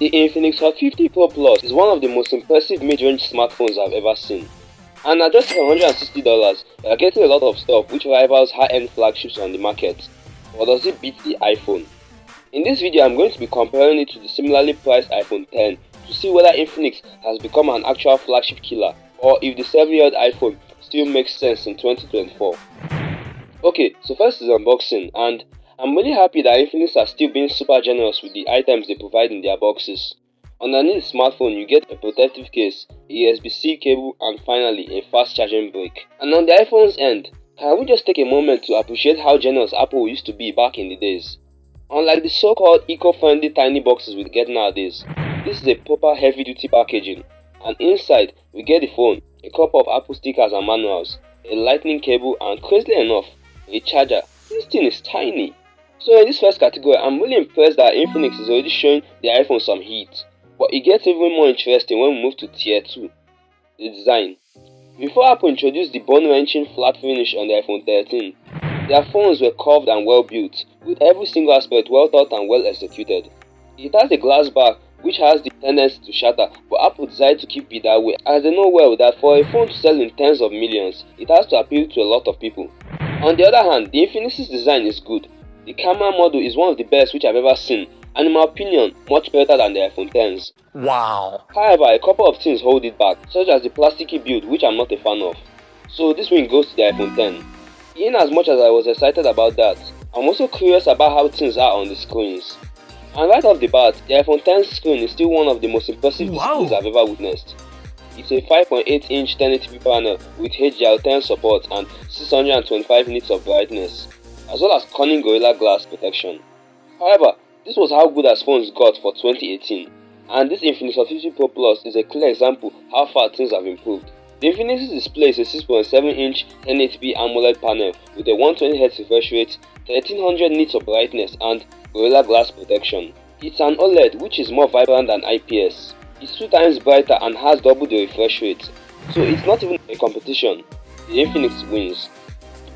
The Infinix Hot 50 Pro Plus is one of the most impressive mid-range smartphones I've ever seen. And at just $160, you are getting a lot of stuff which rivals high-end flagships on the market. But does it beat the iPhone? In this video I'm going to be comparing it to the similarly priced iPhone X to see whether Infinix has become an actual flagship killer or if the 7-year-old iPhone still makes sense in 2024. Okay, so first is unboxing, and I'm really happy that Infinix are still being super generous with the items they provide in their boxes. Underneath the smartphone you get a protective case, a USB-C cable, and finally a fast charging brick. And on the iPhone's end, can we just take a moment to appreciate how generous Apple used to be back in the days? Unlike the so-called eco-friendly tiny boxes we get nowadays, this is a proper heavy-duty packaging, and inside we get the phone, a couple of Apple stickers and manuals, a lightning cable, and crazily enough, a charger. This thing is tiny. So in this first category, I'm really impressed that Infinix is already showing the iPhone some heat. But it gets even more interesting when we move to tier 2, the design. Before Apple introduced the bone-wrenching flat finish on the iPhone 13, their phones were curved and well built, with every single aspect well thought and well executed. It has a glass back which has the tendency to shatter, but Apple decided to keep it that way as they know well that for a phone to sell in tens of millions, it has to appeal to a lot of people. On the other hand, the Infinix's design is good. The camera model is one of the best which I've ever seen, and in my opinion, much better than the iPhone Xs. Wow. However, a couple of things hold it back, such as the plasticky build which I'm not a fan of. So this win goes to the iPhone X. In as much as I was excited about that, I'm also curious about how things are on the screens. And right off the bat, the iPhone X screen is still one of the most impressive displays I've ever witnessed. It's a 5.8-inch 1080p panel with HDR10 support and 625 nits of brightness, as well as cunning Gorilla Glass protection. However, this was how good as phones got for 2018, and this Infinix Hot 50 Pro Plus is a clear example how far things have improved. The Infinix's display is a 6.7-inch 1080p AMOLED panel with a 120Hz refresh rate, 1300 nits of brightness, and Gorilla Glass protection. It's an OLED which is more vibrant than IPS. It's 2 times brighter and has double the refresh rate, so it's not even a competition. The Infinix wins.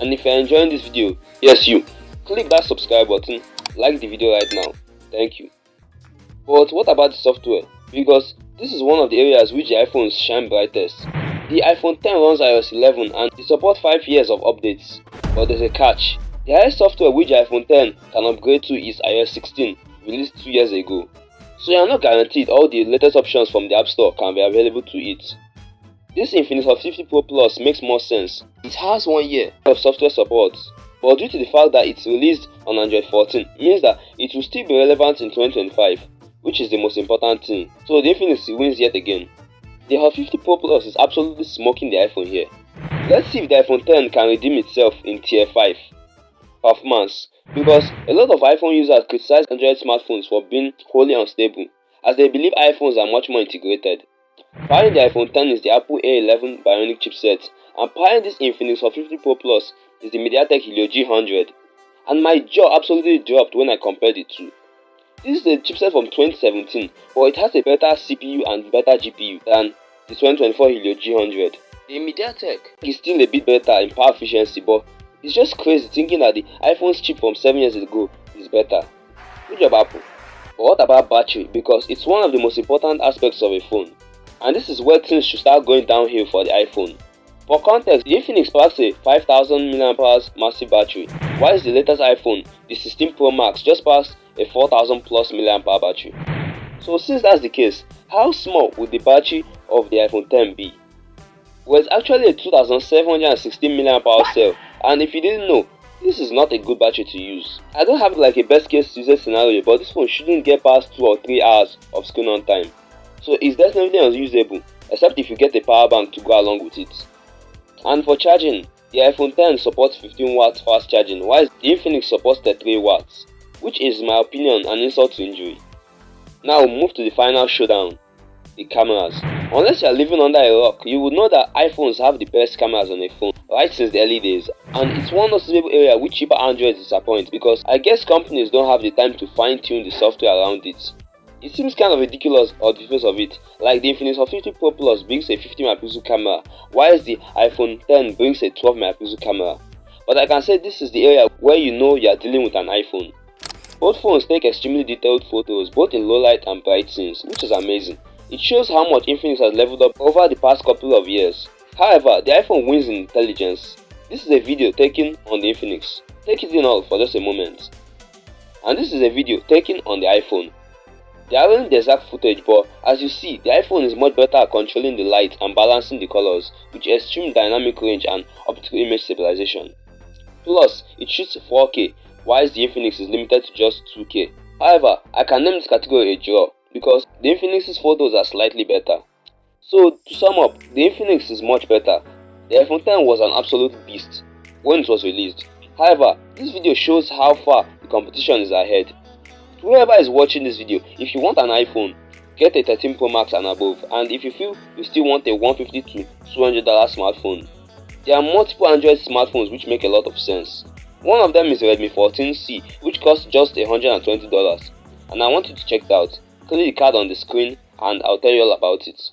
And if you're enjoying this video, yes you, click that subscribe button, like the video right now, thank you. But what about the software? Because this is one of the areas which the iPhones shine brightest. The iPhone X runs iOS 11 and it supports 5 years of updates, but there's a catch. The highest software which the iPhone X can upgrade to is iOS 16, released 2 years ago. So you are not guaranteed all the latest options from the App Store can be available to it. This Infinix Hot 50 Pro Plus makes more sense. It has 1 year of software support, but due to the fact that it's released on Android 14 means that it will still be relevant in 2025, which is the most important thing. So the Infinix wins yet again. The Hot 50 Pro Plus is absolutely smoking the iPhone here. Let's see if the iPhone X can redeem itself in tier 5. Performance. Because a lot of iPhone users criticize Android smartphones for being wholly unstable, as they believe iPhones are much more integrated. Powering the iPhone X is the Apple A11 Bionic chipset, and powering this Infinix Hot 50 Pro Plus is the MediaTek Helio G100. And my jaw absolutely dropped when I compared the two. This is a chipset from 2017, but it has a better CPU and better GPU than the 2024 Helio G100. The MediaTek is still a bit better in power efficiency, but it's just crazy thinking that the iPhone's chip from 7 years ago is better. Good job Apple. But what about battery? Because it's one of the most important aspects of a phone. And this is where things should start going downhill for the iPhone. For context, the Infinix packs a 5000 mAh massive battery, whilst the latest iPhone, the 16 Pro Max, just packs a 4000 plus mAh battery. So since that's the case, how small would the battery of the iPhone X be? Well, it's actually a 2716 mAh cell, and if you didn't know, this is not a good battery to use. I don't have like a best case user scenario, but this phone shouldn't get past 2 or 3 hours of screen on time. So it's definitely unusable, except if you get a power bank to go along with it. And for charging, the iPhone X supports 15 watts fast charging, while the Infinix supports 33 watts, which is in my opinion an insult to injury. Now we'll move to the final showdown, the cameras. Unless you are living under a rock, you would know that iPhones have the best cameras on a phone right since the early days, and it's one noticeable area which cheaper Androids disappoint because I guess companies don't have the time to fine-tune the software around it. It seems kind of ridiculous on the face of it, like the Infinix Hot 50 Pro Plus brings a 50MP camera, whilst the iPhone X brings a 12MP camera. But I can say this is the area where you know you are dealing with an iPhone. Both phones take extremely detailed photos both in low light and bright scenes, which is amazing. It shows how much Infinix has leveled up over the past couple of years. However, the iPhone wins in intelligence. This is a video taken on the Infinix. Take it in all for just a moment. And this is a video taken on the iPhone. They aren't the exact footage, but as you see, the iPhone is much better at controlling the light and balancing the colors with extreme dynamic range and optical image stabilization. Plus, it shoots 4K, whilst the Infinix is limited to just 2K. However, I can name this category a draw because the Infinix's photos are slightly better. So, to sum up, the Infinix is much better. The iPhone 10 was an absolute beast when it was released. However, this video shows how far the competition is ahead. Whoever is watching this video, if you want an iPhone, get a 13 Pro Max and above, and if you feel you still want a $150 to $200 smartphone, there are multiple Android smartphones which make a lot of sense. One of them is Redmi 14C, which costs just $120, and I want you to check it out. Click the card on the screen and I'll tell you all about it.